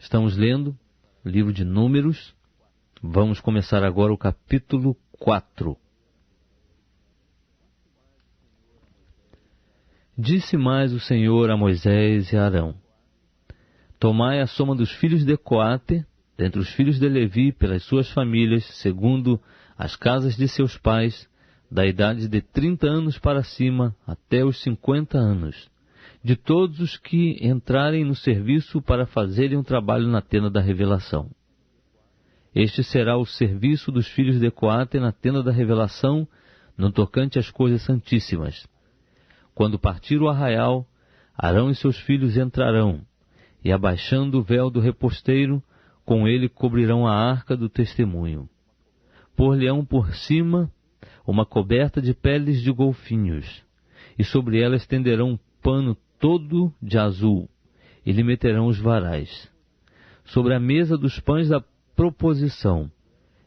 Estamos lendo o livro de Números. Vamos começar agora o capítulo 4. Disse mais o Senhor a Moisés e a Arão: Tomai a soma dos filhos de Coate, dentre os filhos de Levi, pelas suas famílias, segundo as casas de seus pais, da idade de 30 anos para cima até os 50 anos, de todos os que entrarem no serviço para fazerem um trabalho na tenda da revelação. Este será o serviço dos filhos de Coate na tenda da revelação, no tocante às coisas santíssimas. Quando partir o arraial, Arão e seus filhos entrarão, e abaixando o véu do reposteiro, com ele cobrirão a arca do testemunho. Por-lhe-ão por cima uma coberta de peles de golfinhos, e sobre ela estenderão um pano todo de azul, e lhe meterão os varais. Sobre a mesa dos pães da proposição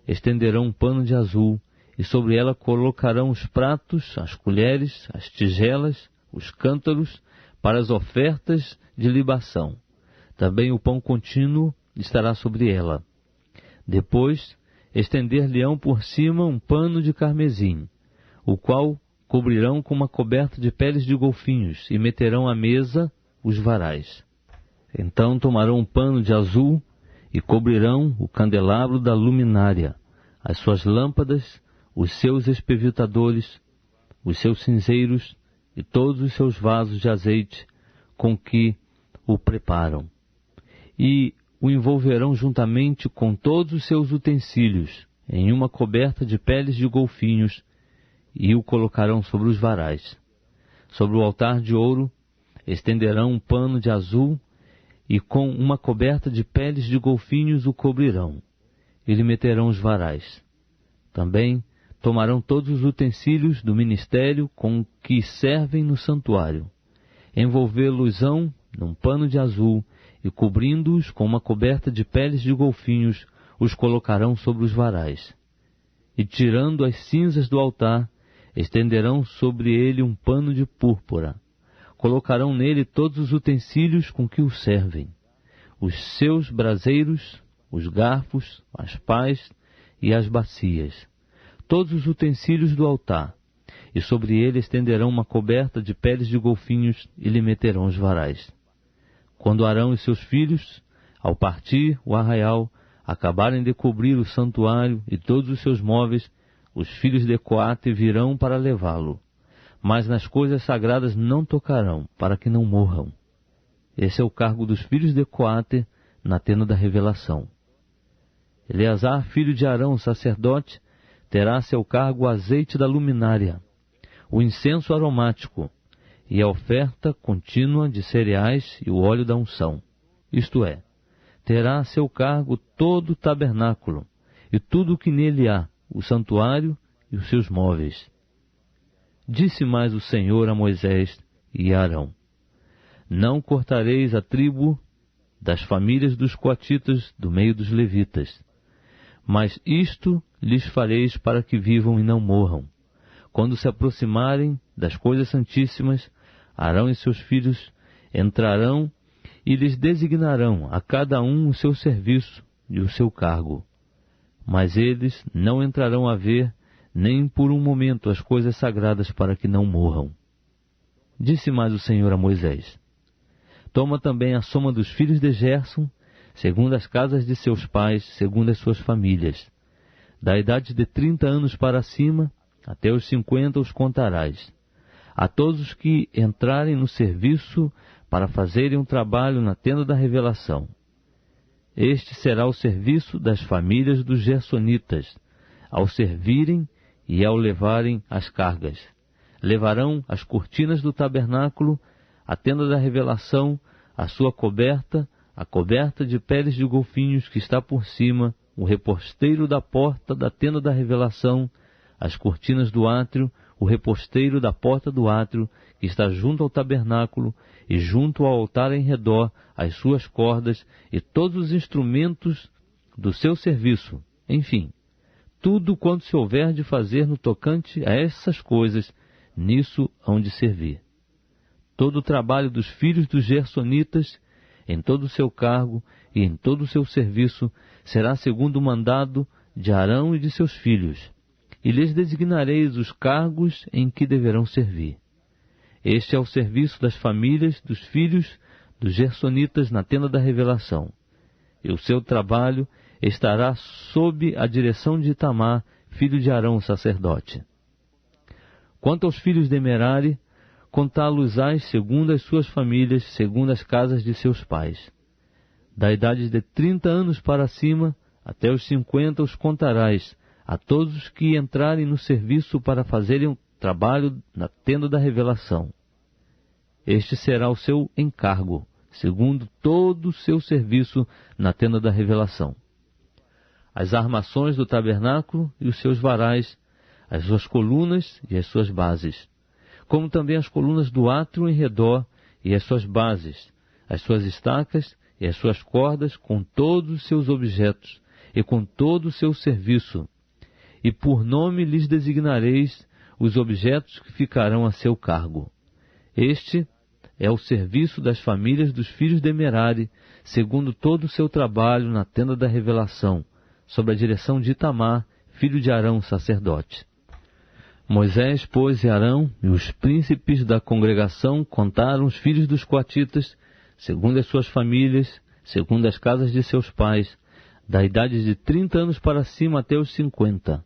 estenderão um pano de azul, e sobre ela colocarão os pratos, as colheres, as tigelas, os cântaros, para as ofertas de libação. Também o pão contínuo estará sobre ela. Depois estender-lhe-ão por cima um pano de carmesim, o qual cobrirão com uma coberta de peles de golfinhos, e meterão à mesa os varais. Então tomarão um pano de azul e cobrirão o candelabro da luminária, as suas lâmpadas, os seus espevitadores, os seus cinzeiros e todos os seus vasos de azeite com que o preparam. E o envolverão juntamente com todos os seus utensílios em uma coberta de peles de golfinhos, e o colocarão sobre os varais. Sobre o altar de ouro estenderão um pano de azul, e com uma coberta de peles de golfinhos o cobrirão, e lhe meterão os varais. Também tomarão todos os utensílios do ministério com que servem no santuário, envolvê-los-ão num pano de azul, e cobrindo-os com uma coberta de peles de golfinhos, os colocarão sobre os varais. E tirando as cinzas do altar, estenderão sobre ele um pano de púrpura. Colocarão nele todos os utensílios com que o servem, os seus braseiros, os garfos, as pás e as bacias, todos os utensílios do altar, e sobre ele estenderão uma coberta de peles de golfinhos, e lhe meterão os varais. Quando Arão e seus filhos, ao partir o arraial, acabarem de cobrir o santuário e todos os seus móveis, os filhos de Coate virão para levá-lo, mas nas coisas sagradas não tocarão, para que não morram. Esse é o cargo dos filhos de Coate na tenda da revelação. Eleazar, filho de Arão, sacerdote, terá a seu cargo o azeite da luminária, o incenso aromático e a oferta contínua de cereais e o óleo da unção. Isto é, terá a seu cargo todo o tabernáculo e tudo o que nele há, o santuário e os seus móveis. Disse mais o Senhor a Moisés e a Arão: Não cortareis a tribo das famílias dos coatitas do meio dos levitas, mas isto lhes fareis para que vivam e não morram. Quando se aproximarem das coisas santíssimas, Arão e seus filhos entrarão e lhes designarão a cada um o seu serviço e o seu cargo. Mas eles não entrarão a ver, nem por um momento, as coisas sagradas, para que não morram. Disse mais o Senhor a Moisés: Toma também a soma dos filhos de Gerson, segundo as casas de seus pais, segundo as suas famílias. Da idade de 30 anos para cima, até os 50 os contarás. A todos os que entrarem no serviço para fazerem um trabalho na tenda da revelação. Este será o serviço das famílias dos gersonitas, ao servirem e ao levarem as cargas. Levarão as cortinas do tabernáculo, a tenda da revelação, a sua coberta, a coberta de peles de golfinhos que está por cima, o reposteiro da porta da tenda da revelação, as cortinas do átrio, o reposteiro da porta do átrio, que está junto ao tabernáculo, e junto ao altar em redor, as suas cordas e todos os instrumentos do seu serviço. Enfim, tudo quanto se houver de fazer no tocante a essas coisas, nisso hão de servir. Todo o trabalho dos filhos dos gersonitas, em todo o seu cargo, e em todo o seu serviço será segundo o mandado de Arão e de seus filhos, e lhes designareis os cargos em que deverão servir. Este é o serviço das famílias dos filhos dos Gersonitas na tenda da revelação, e o seu trabalho estará sob a direção de Itamar, filho de Arão, sacerdote. Quanto aos filhos de Merari, contá-los-ás segundo as suas famílias, segundo as casas de seus pais. Da idade de 30 anos para cima, até os 50 os contarás, a todos os que entrarem no serviço para fazerem o trabalho na tenda da revelação. Este será o seu encargo, segundo todo o seu serviço na tenda da revelação. As armações do tabernáculo e os seus varais, as suas colunas e as suas bases, como também as colunas do átrio em redor e as suas bases, as suas estacas e as suas cordas, com todos os seus objetos e com todo o seu serviço. E por nome lhes designareis os objetos que ficarão a seu cargo. Este é o serviço das famílias dos filhos de Merari, segundo todo o seu trabalho na tenda da revelação, sob a direção de Itamar, filho de Arão, sacerdote. Moisés, pois, e Arão e os príncipes da congregação contaram os filhos dos coatitas, segundo as suas famílias, segundo as casas de seus pais, da idade de 30 anos para cima até os 50,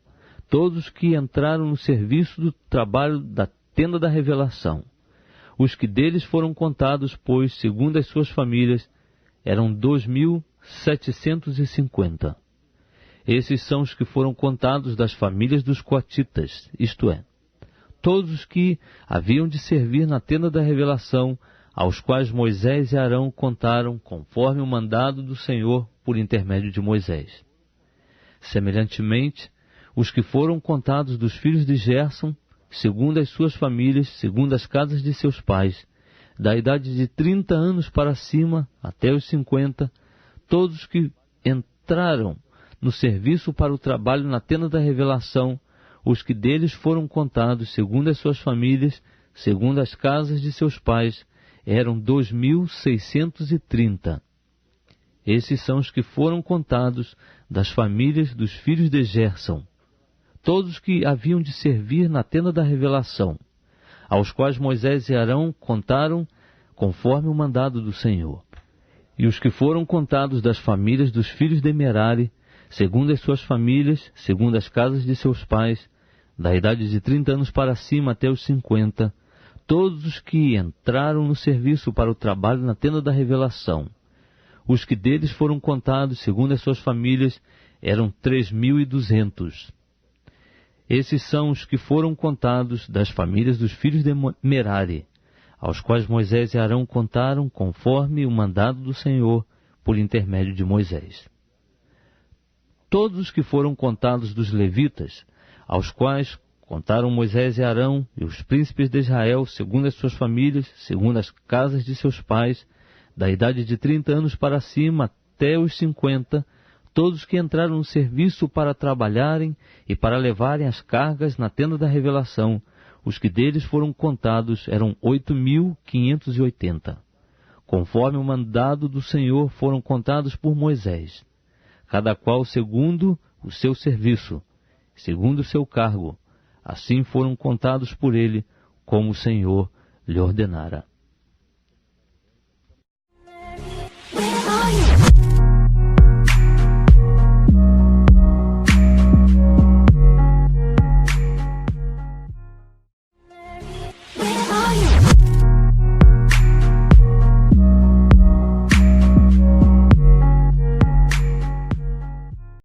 todos que entraram no serviço do trabalho da tenda da revelação. Os que deles foram contados, pois, segundo as suas famílias, eram 2.750. Esses são os que foram contados das famílias dos coatitas, isto é, todos os que haviam de servir na tenda da revelação, aos quais Moisés e Arão contaram conforme o mandado do Senhor por intermédio de Moisés. Semelhantemente, os que foram contados dos filhos de Gerson, segundo as suas famílias, segundo as casas de seus pais, da idade de 30 anos para cima até os 50, todos os que entraram no serviço para o trabalho na tenda da revelação, os que deles foram contados segundo as suas famílias, segundo as casas de seus pais, eram 2.630. Esses são os que foram contados das famílias dos filhos de Gerson, todos que haviam de servir na tenda da revelação, aos quais Moisés e Arão contaram conforme o mandado do Senhor. E os que foram contados das famílias dos filhos de Merari, segundo as suas famílias, segundo as casas de seus pais, da idade de 30 anos para cima até os 50, todos os que entraram no serviço para o trabalho na tenda da revelação. Os que deles foram contados, segundo as suas famílias, eram 3.200. Esses são os que foram contados das famílias dos filhos de Merari, aos quais Moisés e Arão contaram conforme o mandado do Senhor por intermédio de Moisés. Todos os que foram contados dos levitas, aos quais contaram Moisés e Arão e os príncipes de Israel, segundo as suas famílias, segundo as casas de seus pais, da idade de 30 anos para cima até os 50, todos que entraram no serviço para trabalharem e para levarem as cargas na tenda da revelação, os que deles foram contados eram 8.580. Conforme o mandado do Senhor foram contados por Moisés, cada qual segundo o seu serviço, segundo o seu cargo. Assim foram contados por ele, como o Senhor lhe ordenara.